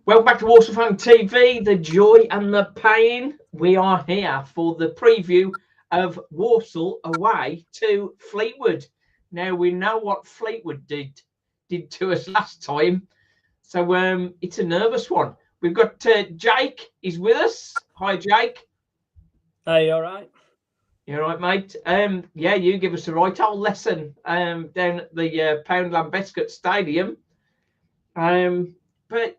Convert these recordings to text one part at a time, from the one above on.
Welcome back to Walsall Fan TV, the joy and the pain. We are here for the preview of Walsall away to Fleetwood. Now we know what Fleetwood did to us last time, so it's a nervous one. We've got Jake. He's with us. Hi, Jake. Hey, you all right? You all right, mate? Yeah, you give us a right old lesson down at the Poundland Bescot Stadium. But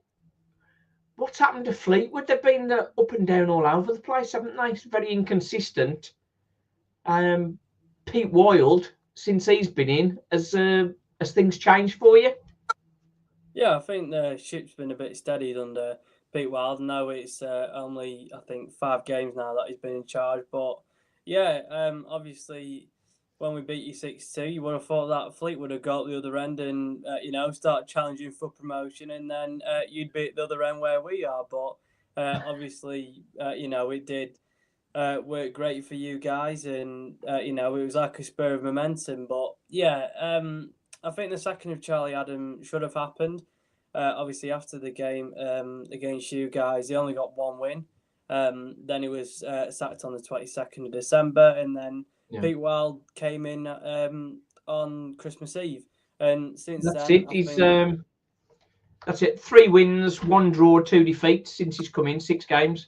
what's happened to Fleetwood? They've been up and down all over the place, haven't they? It's very inconsistent. Pete Wild, since he's been in, has things changed for you? Yeah, I think the ship's been a bit steadied under Pete Wild. Now it's only, I think, 5 games now that he's been in charge. But yeah, obviously, when we beat you 6-2, you would have thought that Fleet would have got the other end and, start challenging for promotion, and then you'd be at the other end where we are. But obviously, it did work great for you guys, and, it was like a spur of momentum. But yeah, I think the sacking of Charlie Adam should have happened. Obviously, after the game against you guys, he only got 1 win. Then he was sacked on the 22nd of December, and then Pete Wild came in on Christmas Eve. And since that's then, it. That's it. 3 wins, 1 draw, 2 defeats since he's come in. 6 games.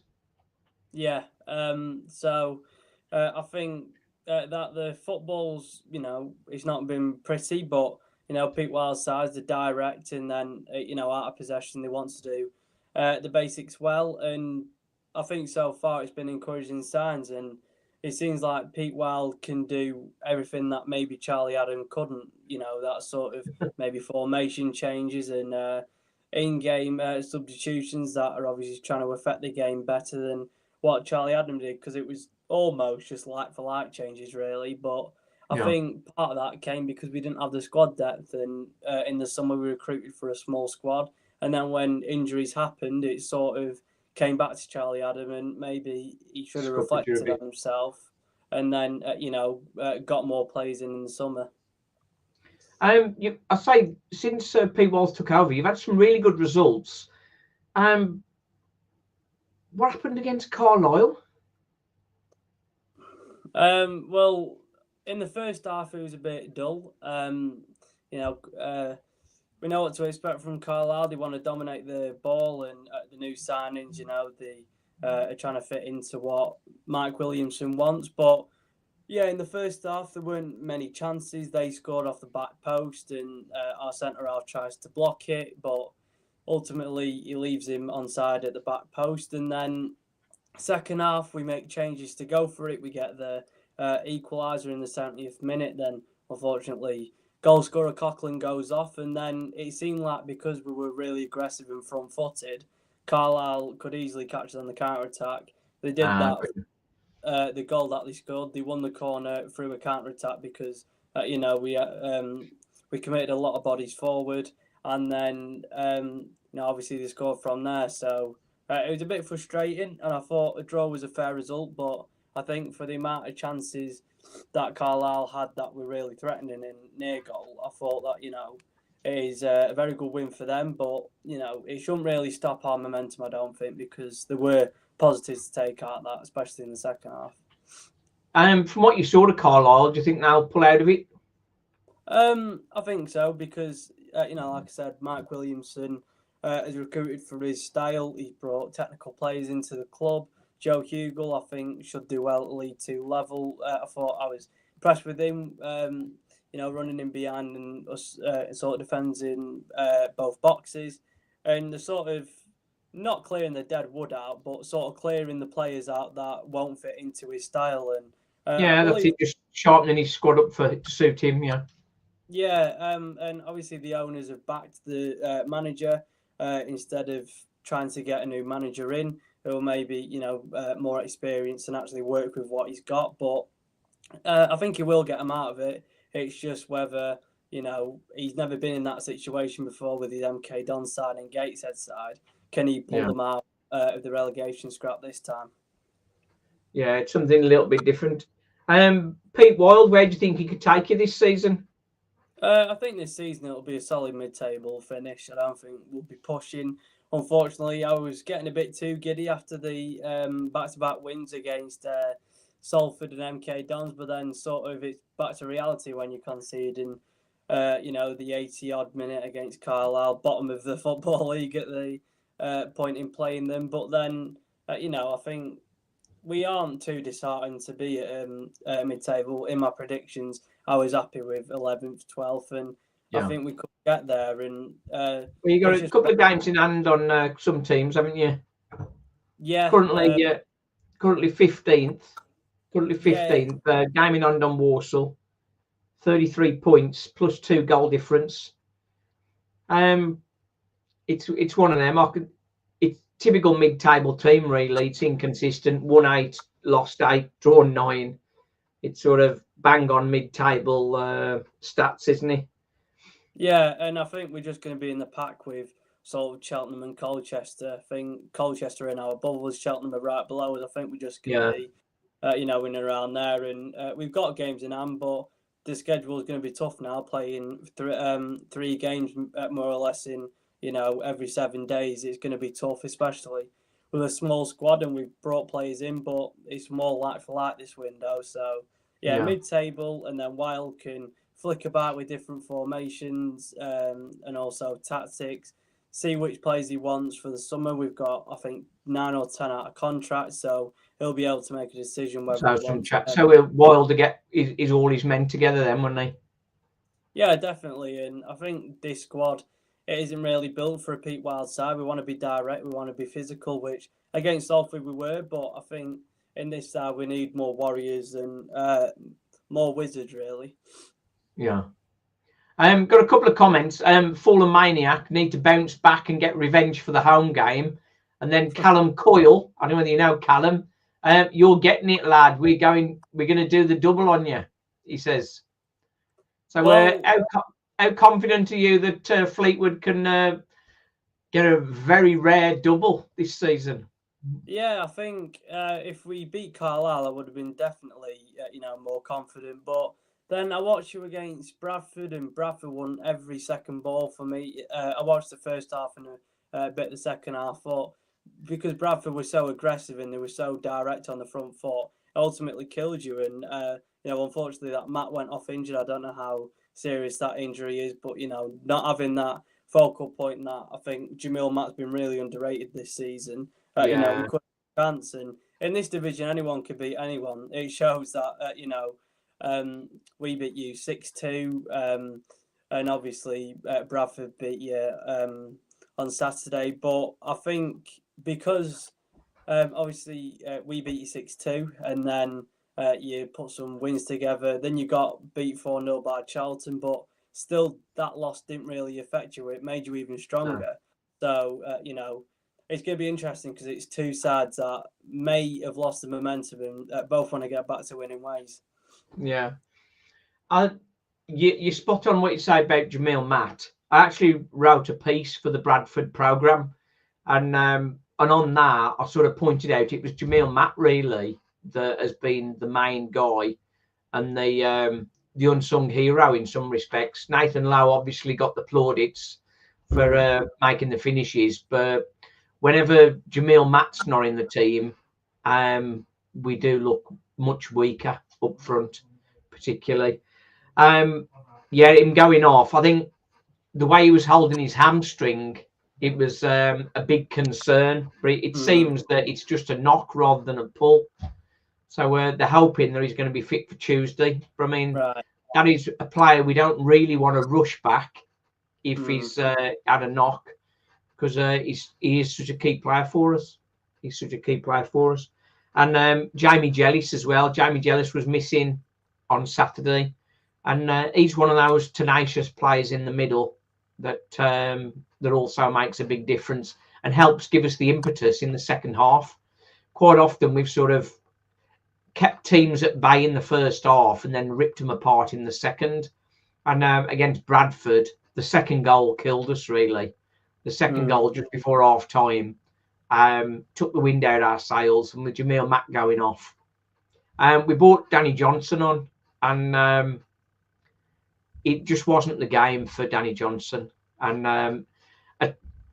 Yeah. So I think that the football's, it's not been pretty, but Pete Wild's side's the direct, and then out of possession they want to do the basics well, and I think so far it's been encouraging signs, and it seems like Pete Wild can do everything that maybe Charlie Adam couldn't. That sort of maybe formation changes and in-game substitutions that are obviously trying to affect the game better than what Charlie Adam did, because it was almost just like-for-like changes, really. But I think part of that came because we didn't have the squad depth, and in the summer we recruited for a small squad. And then when injuries happened, it sort of came back to Charlie Adam, and maybe he should have reflected on himself and then, got more players in the summer. I say since Pete Walsh took over, you've had some really good results. What happened against Carlisle? Well, in the first half, it was a bit dull. We know what to expect from Carlisle. They want to dominate the ball, and the new signings, they are trying to fit into what Mike Williamson wants. But yeah, in the first half, there weren't many chances. They scored off the back post, and our centre half tries to block it, but ultimately he leaves him onside at the back post. And then second half, we make changes to go for it. We get the equaliser in the 70th minute. Then, unfortunately, goal scorer Coughlin goes off. And then it seemed like because we were really aggressive and front-footed, Carlisle could easily catch us on the counter-attack. They did that. The goal that they scored, they won the corner through a counter-attack because, we committed a lot of bodies forward. And then, obviously they scored from there. So it was a bit frustrating, and I thought a draw was a fair result. But I think for the amount of chances that Carlisle had that were really threatening in near goal, I thought that, it is a very good win for them. But, it shouldn't really stop our momentum, I don't think, because there were positives to take out of that, especially in the second half. From what you saw to Carlisle, do you think they'll pull out of it? I think so, because like I said, Mike Williamson has recruited for his style. He's brought technical players into the club. Joe Hugel, I think, should do well at League 2 level. I thought I was impressed with him, running in behind and us sort of defending both boxes, and the sort of not clearing the dead wood out, but sort of clearing the players out that won't fit into his style. And that's it, just sharpening his squad up to suit him. Yeah, and obviously the owners have backed the manager instead of trying to get a new manager in who will maybe, more experienced and actually work with what he's got. But I think he will get him out of it. It's just whether, he's never been in that situation before with his MK Don side and Gateshead side. Can he pull them out of the relegation scrap this time? Yeah, it's something a little bit different. Pete Wild, where do you think he could take you this season? I think this season it'll be a solid mid-table finish. I don't think we'll be pushing unfortunately, I was getting a bit too giddy after the back-to-back wins against Salford and MK Dons, but then sort of it's back to reality when you're conceding, the 80-odd minute against Carlisle, bottom of the Football League at the point in playing them. But then, I think we aren't too disheartened to be at mid-table. In my predictions, I was happy with 11th, 12th, and I think we could get there. And well, you got a couple of games in hand on some teams, haven't you? Yeah. Currently 15th. Currently 15th. Game in hand on Walsall. 33 points plus 2 goal difference. It's one of them. It's typical mid-table team, really. It's inconsistent. Won 8, lost 8, drawn 9. It's sort of bang on mid-table stats, isn't it? Yeah, and I think we're just going to be in the pack with sort of Cheltenham and Colchester. I think Colchester in our bubbles, Cheltenham are right below us. I think we're just going to be, in and around there. And we've got games in hand, but the schedule is going to be tough now, playing 3 games more or less in, every 7 days. It's going to be tough, especially with a small squad, and we've brought players in, but it's more like for like this window. So, mid-table, and then Wild can flick about with different formations and also tactics, see which players he wants for the summer. We've got, I think, 9 or 10 out of contract, so he'll be able to make a decision whether he wants So Wild to get is all his men together then, wouldn't they? Yeah, definitely. And I think this squad, it isn't really built for a peak Wild side. We want to be direct, we want to be physical, which against Salford we were, but I think in this side we need more warriors and more wizards, really. Yeah. Got a couple of comments. Fallen Maniac need to bounce back and get revenge for the home game. And then Callum Coyle, I don't know whether you know Callum, you're getting it, lad. We're going to do the double on you, he says. So how confident are you that Fleetwood can get a very rare double this season? Yeah, I think if we beat Carlisle, I would have been definitely, more confident. But then I watched you against Bradford, and Bradford won every second ball for me. I watched the first half and a bit of the second half, but because Bradford was so aggressive and they were so direct on the front foot, it ultimately killed you. And, unfortunately, that Matt went off injured. I don't know how serious that injury is, but, not having that focal point, that I think Jamil Matt's been really underrated this season. We could have a chance. And in this division, anyone could beat anyone. It shows that, we beat you 6-2, and obviously Bradford beat you on Saturday. But I think because obviously we beat you 6-2, and then you put some wins together, then you got beat 4-0 by Charlton, but still that loss didn't really affect you. It made you even stronger. So, it's going to be interesting because it's two sides that may have lost the momentum and both want to get back to winning ways. Yeah. You spot on what you say about Jamil Matt. I actually wrote a piece for the Bradford programme, and on that I sort of pointed out it was Jamil Matt really that has been the main guy and the unsung hero in some respects. Nathan Lowe obviously got the plaudits for making the finishes, but whenever Jamil Matt's not in the team, we do look much weaker up front, particularly. Him going off, I think the way he was holding his hamstring, it was a big concern. It seems that it's just a knock rather than a pull. So they're hoping that he's going to be fit for Tuesday. But I mean, that is a player we don't really want to rush back if he's had a knock, because he is such a key player for us. He's such a key player for us. And Jamie Jellis as well. Jamie Jellis was missing on Saturday. And he's one of those tenacious players in the middle that also makes a big difference and helps give us the impetus in the second half. Quite often we've sort of kept teams at bay in the first half and then ripped them apart in the second. And against Bradford, the second goal killed us, really. The second goal just before half time took the wind out of our sails, and with Jamil Matt going off. We brought Danny Johnson on, and it just wasn't the game for Danny Johnson. And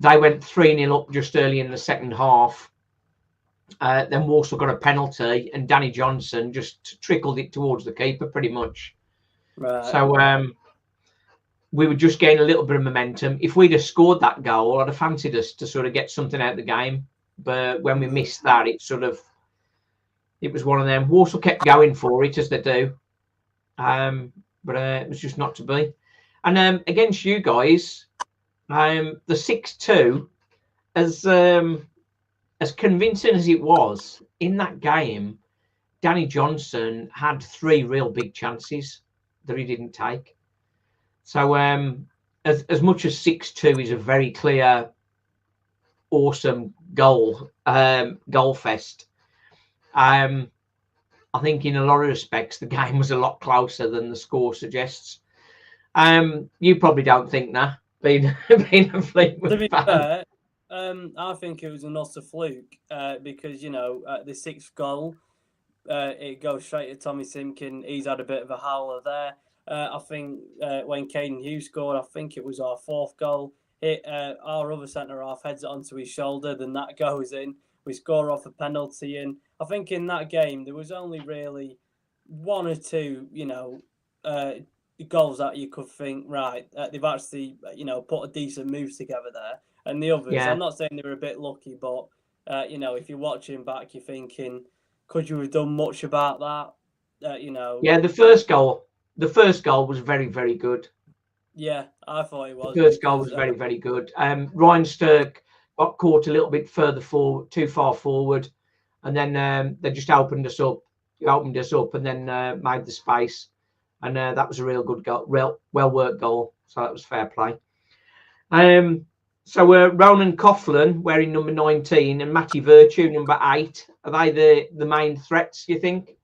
they went 3-0 up just early in the second half. Then Walsall got a penalty, and Danny Johnson just trickled it towards the keeper pretty much. Right. So we were just getting a little bit of momentum. If we'd have scored that goal, I'd have fancied us to sort of get something out of the game. But when we missed that, it was one of them. Walsall kept going for it, as they do. But it was just not to be. And against you guys, the 6-2, as convincing as it was in that game, Danny Johnson had 3 real big chances that he didn't take. So as much as 6-2 is a very clear, awesome goal fest, I think in a lot of respects the game was a lot closer than the score suggests. You probably don't think that, being a Fleetwood To be fan. fair, I think it was an utter fluke because the 6th goal, it goes straight to Tommy Simkin. He's had a bit of a howler there. I think when Caden Hughes scored, I think it was our 4th goal. Our other centre half heads it onto his shoulder, then that goes in. We score off a penalty, and I think in that game there was only really 1 or 2, goals that you could think, right, they've actually, put a decent move together there. And the others, I'm not saying they were a bit lucky, but if you're watching back, you're thinking, could you have done much about that? Yeah, the first goal was very, very good. Yeah, I thought it was. The first goal was very, very good. Ryan Sturck got caught a little bit further forward, too far forward, and then they just opened us up. He opened us up and then made the space, and that was a real good goal, well worked goal. So that was fair play. So Ronan Coughlin wearing number 19 and Matty Virtue number 8. Are they the main threats, you think?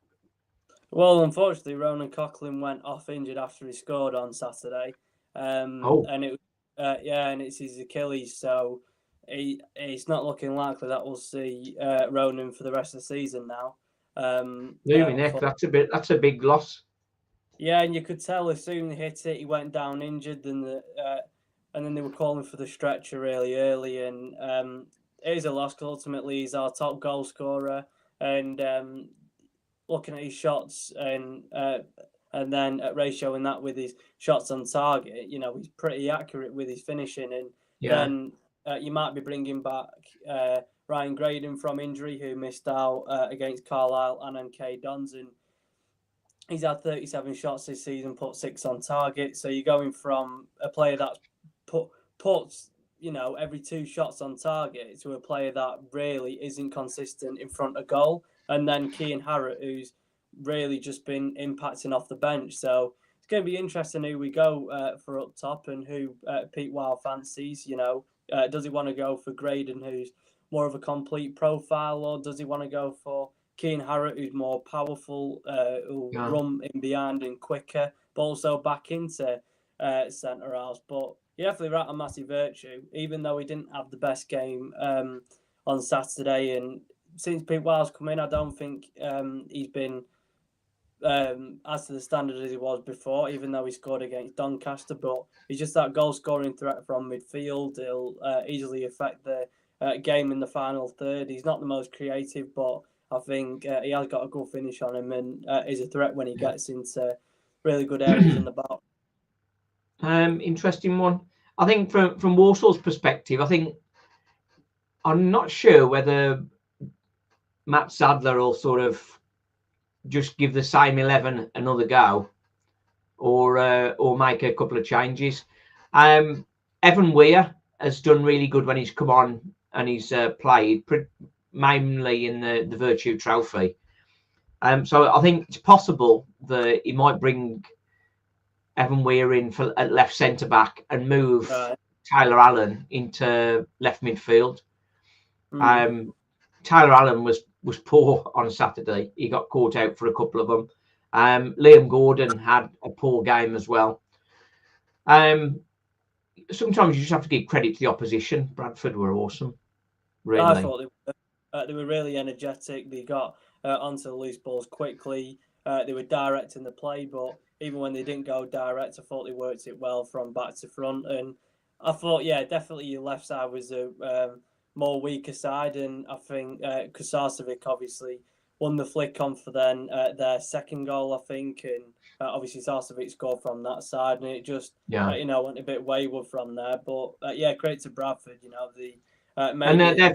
Well, unfortunately, Ronan Coughlin went off injured after he scored on Saturday. And it's his Achilles, so it's not looking likely that we'll see Ronan for the rest of the season now. That's a big loss. Yeah, and you could tell as soon as he hit it, he went down injured, and then they were calling for the stretcher really early, and it is a loss because ultimately he's our top goal scorer, and looking at his shots and then at ratioing that with his shots on target, he's pretty accurate with his finishing, and then you might be bringing back Ryan Graydon from injury, who missed out against Carlisle and MK Dons, and he's had 37 shots this season, put 6 on target. So you're going from a player that puts every 2 shots on target to a player that really isn't consistent in front of goal. And then Cian Harrott, who's really just been impacting off the bench. So it's going to be interesting who we go for up top and who Pete Wild fancies. Does he want to go for Graydon, who's more of a complete profile, or does he want to go for Cian Harrott, who's more powerful, who'll run in behind and quicker, but also back into centre halves? But you're definitely right on Matty Virtue, even though he didn't have the best game on Saturday. And since Pete Wild's come in, I don't think he's been as to the standard as he was before, even though he scored against Doncaster. But he's just that goal-scoring threat from midfield. He'll easily affect the game in the final third. He's not the most creative, but I think he has got a good finish on him and is a threat when he gets into really good areas in the box. Interesting one. I think from Walsall's perspective, I'm not sure whether Matt Sadler will sort of just give the same 11 another go, or make a couple of changes. Evan Weir has done really good when he's come on and he's played, mainly in the Virtue Trophy. So I think it's possible that he might bring Evan Weir in at left centre back and move Tyler Allen into left midfield. Tyler Allen was poor on Saturday. He got caught out for a couple of them. Liam Gordon had a poor game as well. Sometimes you just have to give credit to the opposition. Bradford were awesome. Really. I thought they were really energetic. They got onto the loose balls quickly. They were direct in the play, but even when they didn't go direct, I thought they worked it well from back to front. And I thought, yeah, definitely your left side was a more weaker side, and I think Sarcevic obviously won the flick on for their second goal, I think, and obviously Sarcevic scored from that side, and it just went a bit wayward from there. But yeah, great to Bradford, and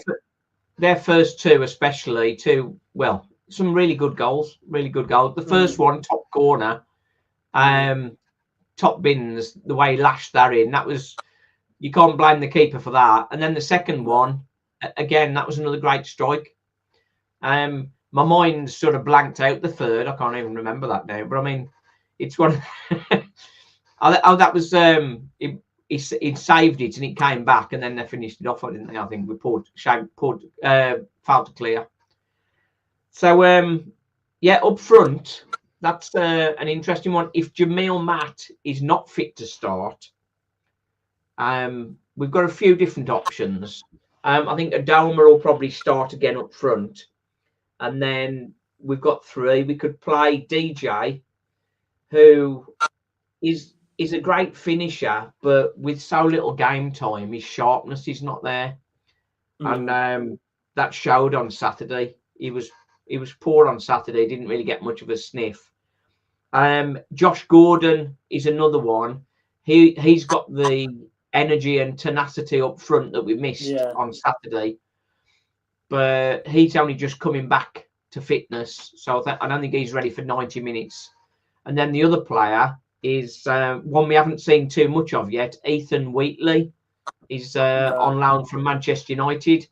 their first two, especially well, some really good goals, The first one, top corner, top bins, the way he lashed that in, you can't blame the keeper for that. And then the second one, again, that was another great strike. My mind sort of blanked out the third. I can't even remember that now, but I mean, it's one. That was he saved it and it came back, and then they finished it off, didn't they? I think we fouled to clear. So up front, that's an interesting one. If Jamil Matt is not fit to start, we've got a few different options. I think Adoma will probably start again up front, and then we've got three. We could play DJ, who is a great finisher, but with so little game time, his sharpness is not there, and that showed on Saturday. He was poor on Saturday. Didn't really get much of a sniff. Josh Gordon is another one. He's got the energy and tenacity up front that we missed on Saturday, but he's only just coming back to fitness, so I don't think he's ready for 90 minutes. And then the other player is one we haven't seen too much of yet. Ethan Wheatley is on loan from Manchester United.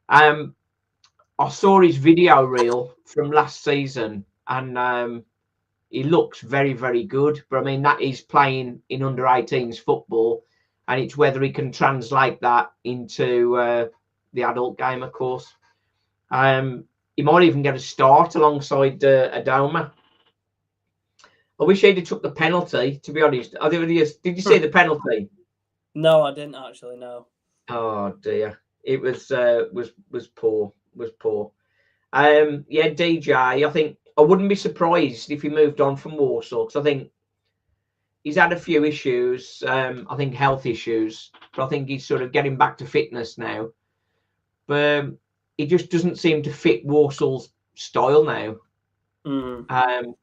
I saw his video reel from last season, and he looks very, very good. But I mean, that is playing in under 18s football, and it's whether he can translate that into the adult game, of course. He might even get a start alongside Adoma. I wish he'd have took the penalty, to be honest. Did you see the penalty? No, I didn't actually, no. Oh dear. It was poor. DJ, I think I wouldn't be surprised if he moved on from Walsall, because I think he's had a few issues, I think health issues, but I think he's sort of getting back to fitness now. But he just doesn't seem to fit Walsall's style now.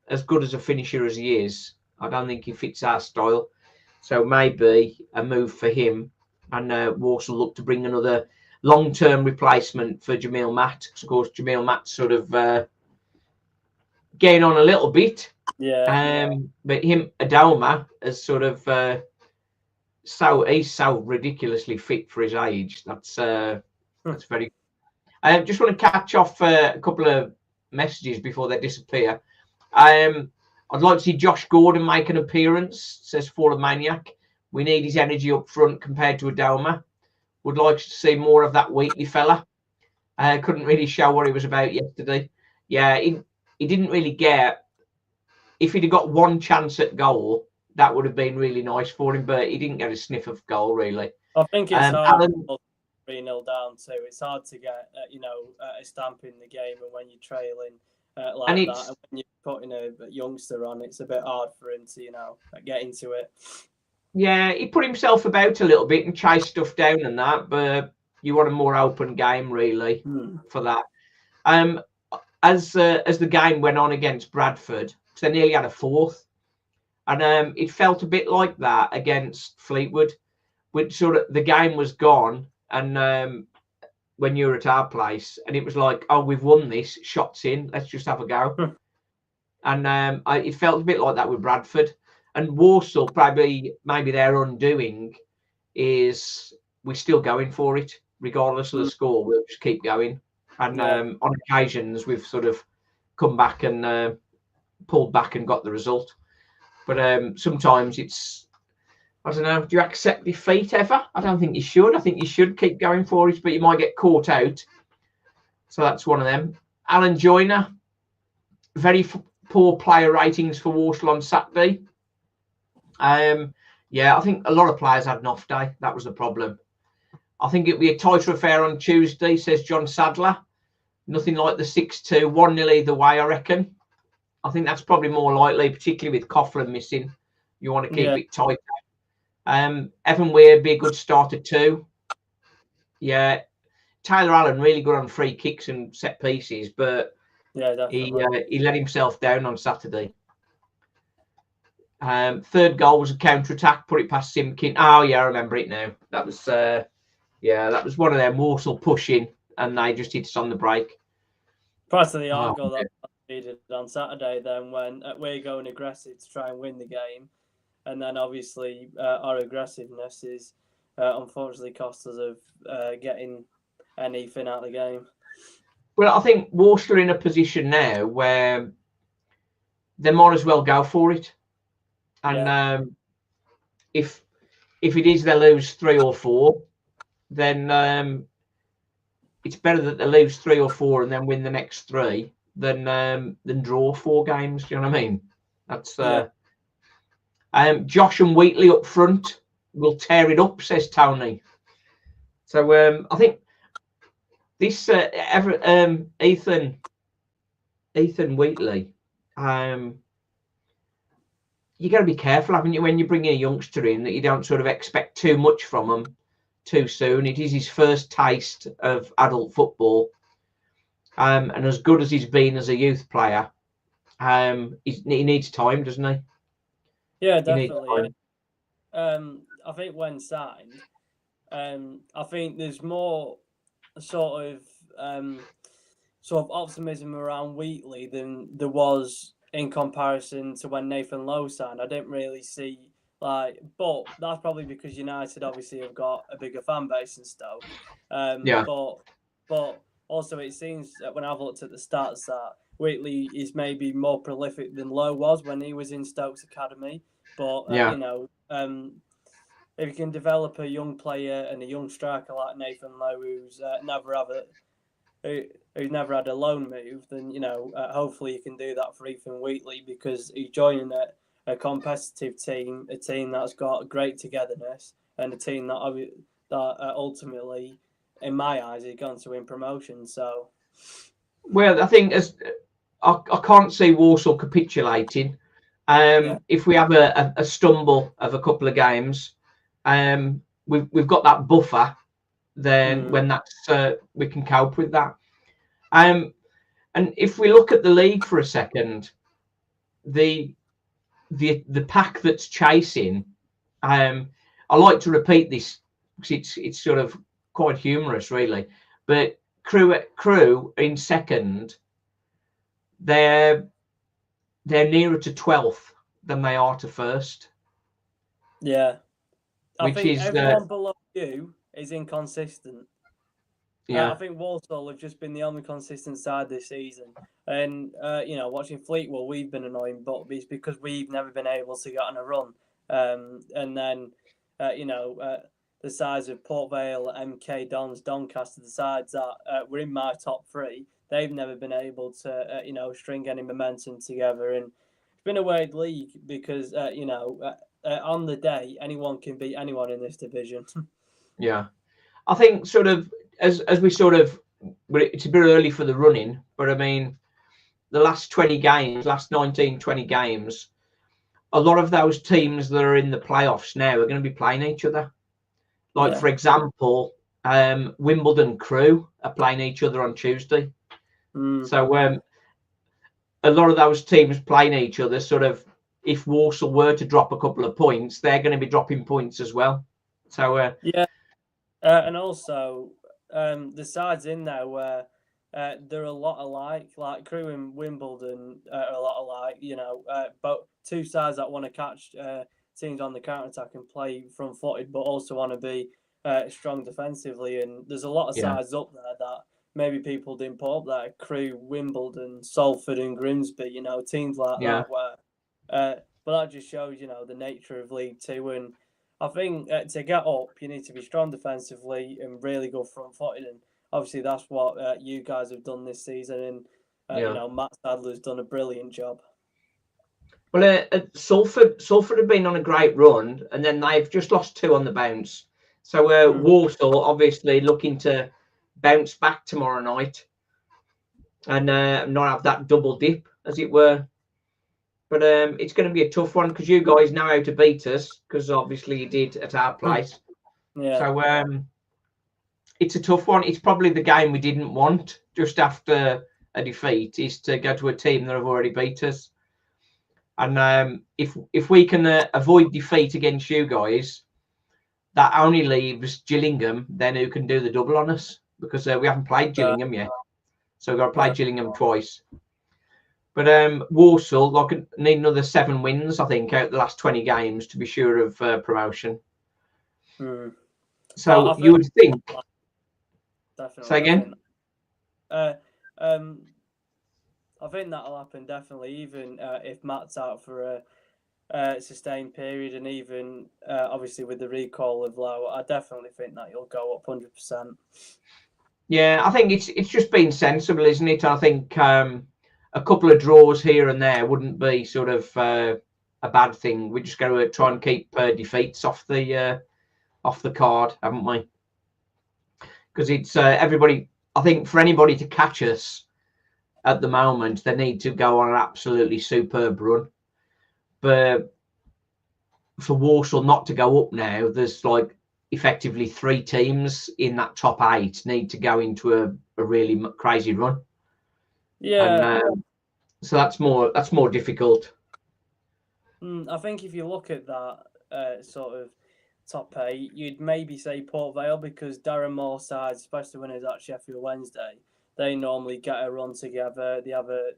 As good as a finisher as he is, I don't think he fits our style. So maybe a move for him, and Walsall look to bring another long-term replacement for Jamil Matt. Of course, Jamil Matt's sort of getting on a little bit. But Adoma is sort of he's so ridiculously fit for his age. That's very good. I just want to catch off a couple of messages before they disappear. I'd like to see Josh Gordon make an appearance, says Fallen Maniac. We need his energy up front compared to Adoma. Would like to see more of that Wheatley fella. Couldn't really show what he was about yesterday. Yeah, he didn't really get. If he'd have got one chance at goal, that would have been really nice for him, but he didn't get a sniff of goal, really. I think it's hard 3-0 down too. It's hard to get, a stamp in the game, and when you're trailing like that, and when you're putting a youngster on, it's a bit hard for him to, get into it. Yeah, he put himself about a little bit and chased stuff down and that, but you want a more open game, really, for that. As the game went on against Bradford, because they nearly had a fourth, and it felt a bit like that against Fleetwood, which sort of the game was gone, and when you were at our place, and it was like, oh, we've won this, shots in, let's just have a go. And it felt a bit like that with Bradford. And Walsall, maybe their undoing is we're still going for it, regardless of the score. We'll just keep going. And on occasions, we've sort of come back and pulled back and got the result. But sometimes it's, I don't know, do you accept defeat ever? I don't think you should. I think you should keep going for it, but you might get caught out. So that's one of them. Alan Joyner, very poor player ratings for Walsall on Saturday. I think a lot of players had an off day. That was the problem. I think it'll be a tighter affair on Tuesday, says John Sadler. Nothing like the 6-2, 1-0 either way, I reckon. I think that's probably more likely, particularly with Coughlin missing. You want to keep it tight. Evan Weir would be a good starter too. Yeah, Tyler Allen really good on free kicks and set pieces, but Yeah, definitely. he let himself down on Saturday. Third goal was a counter attack, put it past Simkin. Oh yeah, I remember it now. That was that was one of their Walsall pushing, and they just hit us on the break. Price of the argo that needed on Saturday, then when we're going aggressive to try and win the game, and then obviously our aggressiveness is unfortunately cost us of getting anything out of the game. Well, I think Walsall are in a position now where they might as well go for it, and if it is they lose 3 or 4, then it's better that they lose 3 or 4 and then win the next 3 than draw 4 games. Do you know what I mean? That's Josh and Wheatley up front will tear it up, says Tony. So I think this Ethan Wheatley, you got to be careful, haven't you, when you bring a youngster in, that you don't sort of expect too much from him too soon. It is his first taste of adult football, and as good as he's been as a youth player, he needs time, doesn't he? Yeah, definitely. I think when signed, I think there's more sort of optimism around Wheatley than there was in comparison to when Nathan Lowe signed. I didn't really see but that's probably because United obviously have got a bigger fan base in Stoke. But also it seems that when I've looked at the stats that Wheatley is maybe more prolific than Lowe was when he was in Stoke's academy. But if you can develop a young player and a young striker like Nathan Lowe, who's never had a loan move, then hopefully you can do that for Ethan Wheatley, because he's joining a competitive team, a team that's got great togetherness, and a team that ultimately, in my eyes, is going to win promotion. So, well, I think I can't see Walsall capitulating. If we have a stumble of a couple of games, we've got that buffer. Then when that's we can cope with that. And if we look at the league for a second, the pack that's chasing, I like to repeat this because it's sort of quite humorous, really. But Crew in second, they're nearer to 12th than they are to first. Yeah, I think everyone below you is inconsistent. I think Walsall have just been the only consistent side this season. And, watching Fleetwood, we've been annoying, but it's because we've never been able to get on a run. And then, the sides of Port Vale, MK Dons, Doncaster, the sides that were in my top 3, they've never been able to, string any momentum together. And it's been a weird league because, on the day, anyone can beat anyone in this division. Yeah. I think sort of as we sort of, it's a bit early for the running, but I mean, the last 19, 20 games, a lot of those teams that are in the playoffs now are going to be playing each other. For example, Wimbledon Crew are playing each other on Tuesday. So a lot of those teams playing each other, sort of, if Walsall were to drop a couple of points, they're going to be dropping points as well. So and also the sides in there where they're a lot alike, like Crew and Wimbledon are a lot alike, but two sides that want to catch teams on the counter-attack and play front-footed, but also want to be strong defensively. And there's a lot of sides up there that maybe people didn't put up there. Crew, Wimbledon, Salford and Grimsby, teams like that. Where, but that just shows, the nature of League Two. And I think to get up, you need to be strong defensively and really good front-footed. And obviously that's what you guys have done this season. And, Matt Sadler's done a brilliant job. Well, Salford have been on a great run, and then they've just lost 2 on the bounce. So Walsall obviously looking to bounce back tomorrow night and not have that double dip, as it were. But it's going to be a tough one because you guys know how to beat us, because obviously you did at our place. Yeah. So it's a tough one. It's probably the game we didn't want just after a defeat, is to go to a team that have already beat us. And if we can avoid defeat against you guys, that only leaves Gillingham then, who can do the double on us, because we haven't played Gillingham yet. So we've got to play Gillingham twice. But Walsall, like, need another 7 wins, I think, out the last 20 games to be sure of promotion. So you would think. Definitely. Say again? I think that'll happen, definitely, even if Matt's out for a sustained period, and even obviously with the recall of Lowe, I definitely think that you'll go up 100%. Yeah, I think it's just been sensible, isn't it? I think a couple of draws here and there wouldn't be sort of a bad thing. We're just going to try and keep defeats off the card, haven't we? Because it's everybody. I think for anybody to catch us at the moment, they need to go on an absolutely superb run. But for Walsall not to go up now, there's like effectively 3 teams in that top 8 need to go into a really crazy run. Yeah. And so that's more difficult. I think if you look at that sort of top 8, you'd maybe say Port Vale, because Darren Moore's side, especially when it's at Sheffield Wednesday, they normally get a run together. They have a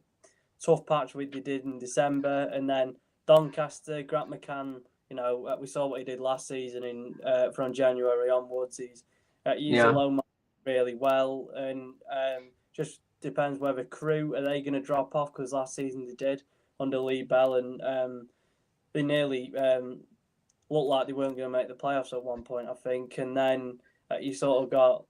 tough patch which they did in December, and then Doncaster, Grant McCann, we saw what he did last season from January onwards. He's used the loan really well, and just depends whether Crewe, are they going to drop off, because last season they did under Lee Bell, and they nearly looked like they weren't going to make the playoffs at one point, I think. And then you sort of got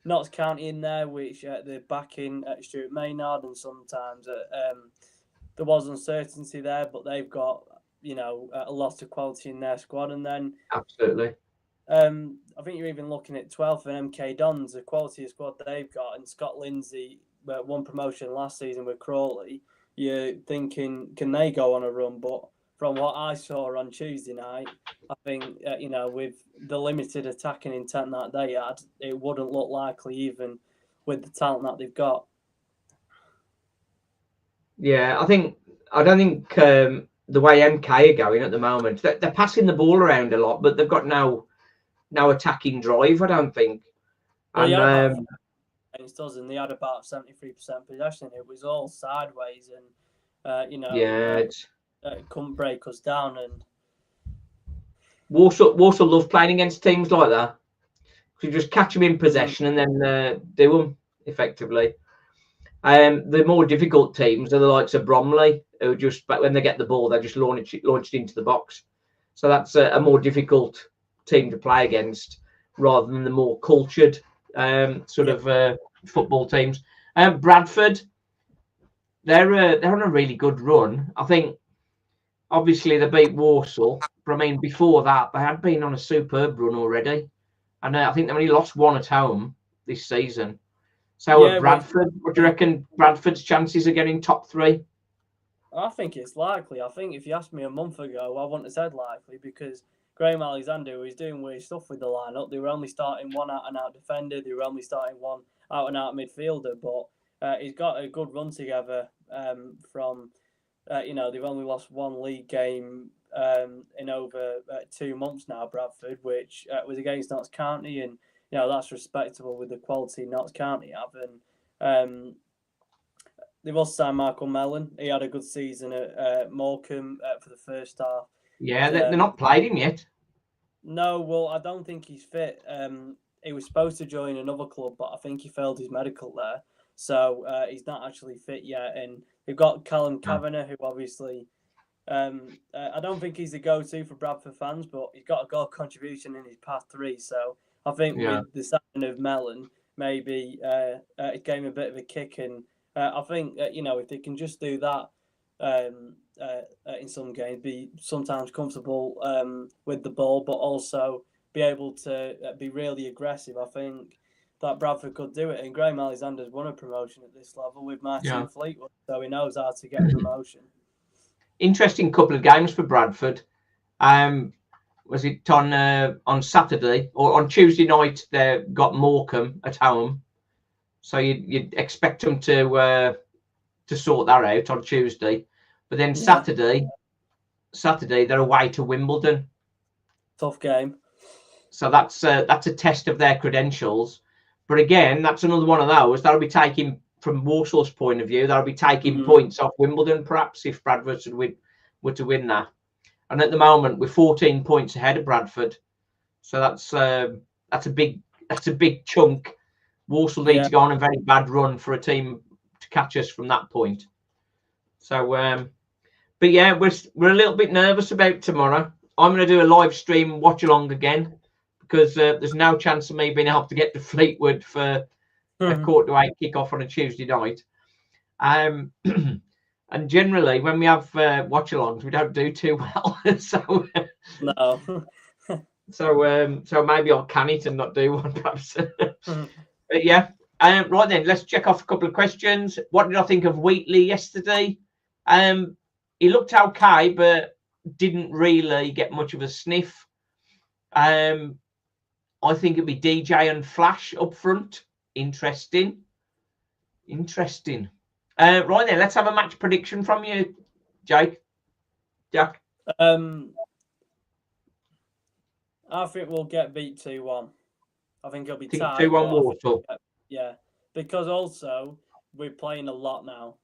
Notts County in there, which they're backing Stuart Maynard, and sometimes there was uncertainty there, but they've got a lot of quality in their squad. And then absolutely, I think you're even looking at 12th and MK Dons, the quality of squad they've got, and Scott Lindsay won promotion last season with Crawley. You're thinking, can they go on a run? But from what I saw on Tuesday night, I think, with the limited attacking intent that they had, it wouldn't look likely, even with the talent that they've got. Yeah, I don't think the way MK are going at the moment, they're passing the ball around a lot, but they've got no attacking drive, I don't think. Well, and against us, and they had about 73% possession. It was all sideways, and couldn't break us down. And Walsall love playing against teams like that. You just catch them in possession and then do them effectively. The more difficult teams are the likes of Bromley, who just, when they get the ball, they just launch it into the box. So that's a more difficult team to play against, rather than the more cultured of football teams. Bradford, they're on a really good run. I think obviously they beat Walsall, but I mean before that they had been on a superb run already, and I think they only lost 1 at home this season. So Bradford, what do you reckon Bradford's chances of getting top 3? I think it's likely. I think if you asked me a month ago, I wouldn't have said likely, because Graham Alexander was doing weird stuff with the lineup. They were only starting 1 out-and-out defender. They were only starting 1 out-and-out midfielder. But he's got a good run together from, they've only lost 1 league game in over 2 months now, Bradford, which was against Notts County. And, that's respectable with the quality Notts County have. And they've also signed Michael Mellon. He had a good season at Morecambe for the first half. Yeah, they're not played him yet. No, well, I don't think he's fit. He was supposed to join another club, but I think he failed his medical there. So he's not actually fit yet. And we've got Callum Kavanagh, who obviously, I don't think he's the go-to for Bradford fans, but he's got a goal contribution in his past 3. So I think with the signing of Mellon, maybe it gave him a bit of a kick. And I think, if they can just do that in some games, be sometimes comfortable with the ball, but also be able to be really aggressive, I think that Bradford could do it. And Graham Alexander's won a promotion at this level with Martin Fleetwood, so he knows how to get a promotion. interesting couple of games for Bradford. Was it on Saturday or on Tuesday night? They got Morecambe at home, so you'd expect them to sort that out on Tuesday. But then Saturday they're away to Wimbledon. Tough game. So that's a test of their credentials. But again, that's another one of those that'll be taking, from Walsall's point of view, that'll be taking points off Wimbledon, perhaps, if Bradford were to win that. And at the moment, we're 14 points ahead of Bradford, so that's a big chunk. Walsall need to go on a very bad run for a team to catch us from that point. So, but yeah, we're a little bit nervous about tomorrow. I'm going to do a live stream watch along again, because there's no chance of me being able to get to Fleetwood for a 7:45 kickoff on a Tuesday night. And generally, when we have watch-alongs, we don't do too well. So no. So maybe I'll can it and not do one, perhaps. But yeah, right then, let's check off a couple of questions. What did I think of Wheatley yesterday? He looked okay, but didn't really get much of a sniff. I think it'd be DJ and Flash up front. Interesting. Right then, let's have a match prediction from you, Jack. I think we'll get beat 2-1. I think it'll be tight. 2-1 Walsall. Yeah, because also we're playing a lot now,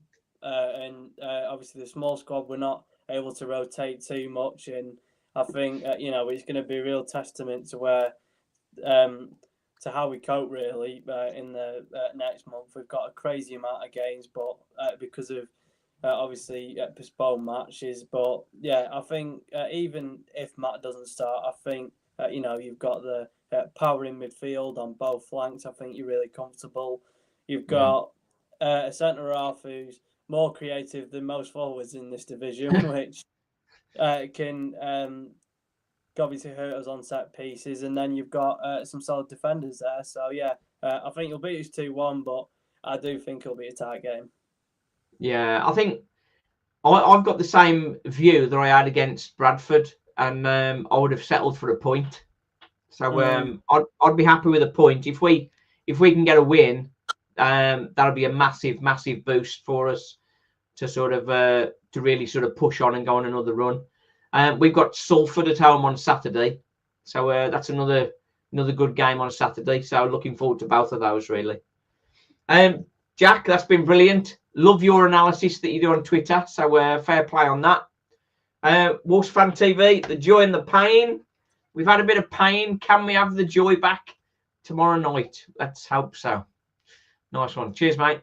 and obviously the small squad, we're not able to rotate too much, and I think it's going to be a real testament to where to how we cope really in the next month. We've got a crazy amount of games, but because of obviously postponed matches. But yeah, I think even if Matt doesn't start, I think you've got the power in midfield on both flanks. I think you're really comfortable. You've got a centre half who's more creative than most forwards in this division, which can obviously hurt us on set pieces, and then you've got some solid defenders there. So yeah, I think you'll beat us 2-1, but I do think it'll be a tight game. Yeah, I think I've got the same view that I had against Bradford, and I would have settled for a point. So I'd be happy with a point if we can get a win. That'll be a massive boost for us to sort of to really sort of push on and go on another run. We've got Salford at home on Saturday, so that's another good game on Saturday. So looking forward to both of those really. Jack, that's been brilliant. Love your analysis that you do on Twitter. So fair play on that. Walsall Fan TV, the joy and the pain. We've had a bit of pain. Can we have the joy back tomorrow night? Let's hope so. Nice one. Cheers, mate.